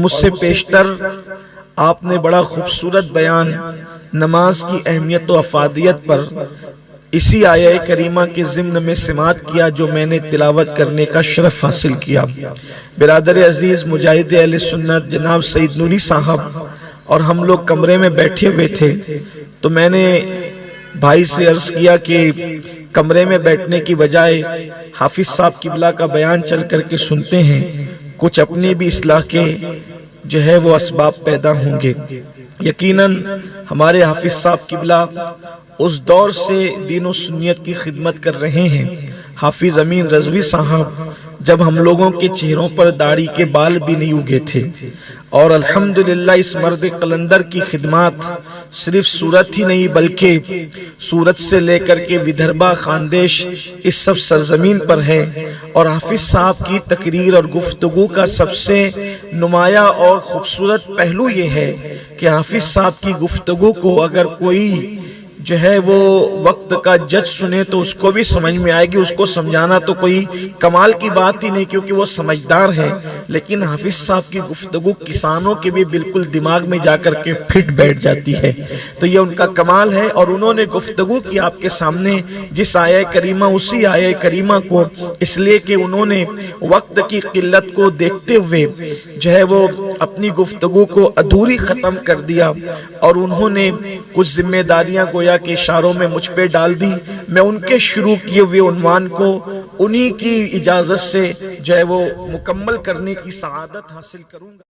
مجھ سے پیشتر آپ نے بڑا خوبصورت بیان نماز کی اہمیت و افادیت پر اسی آیہ کریمہ کے ضمن میں سماعت کیا جو میں نے تلاوت کرنے کا شرف حاصل کیا۔ برادر عزیز مجاہد اہل سنت جناب سید نوری صاحب اور ہم لوگ کمرے میں بیٹھے ہوئے تھے، تو میں نے بھائی سے عرض کیا کہ کمرے میں بیٹھنے کی بجائے حافظ صاحب قبلہ کا بیان چل کر کے سنتے ہیں، کچھ اپنی بھی اصلاح کے جو ہے وہ اسباب پیدا ہوں گے۔ یقیناً ہمارے حافظ صاحب قبلہ اس دور سے دین و سنیت کی خدمت کر رہے ہیں۔ حافظ امین رضوی صاحب جب ہم لوگوں کے چہروں پر داڑھی کے بال بھی نہیں اگے تھے، اور الحمدللہ اس مرد قلندر کی خدمات صرف سورت ہی نہیں بلکہ سورت سے لے کر کے ودربھا خاندیش اس سب سرزمین پر ہے۔ اور حافظ صاحب کی تقریر اور گفتگو کا سب سے نمایاں اور خوبصورت پہلو یہ ہے کہ حافظ صاحب کی گفتگو کو اگر کوئی جو ہے وہ وقت کا جج سنے تو اس کو بھی سمجھ میں آئے گی، اس کو سمجھانا تو کوئی کمال کی بات ہی نہیں کیونکہ وہ سمجھدار ہے، لیکن حافظ صاحب کی گفتگو کسانوں کے بھی بالکل دماغ میں جا کر کے پھٹ بیٹھ جاتی ہے، تو یہ ان کا کمال ہے۔ اور انہوں نے گفتگو کی آپ کے سامنے جس آیہ کریمہ، اسی آیہ کریمہ کو اس لیے کہ انہوں نے وقت کی قلت کو دیکھتے ہوئے جو ہے وہ اپنی گفتگو کو ادھوری ختم کر دیا، اور انہوں نے کچھ ذمہ داریاں گویا کہ اشاروں میں مجھ پہ ڈال دی۔ میں ان کے شروع کیے ہوئے عنوان کو انہی کی اجازت سے جو ہے وہ مکمل کرنے کی سعادت حاصل کروں گا۔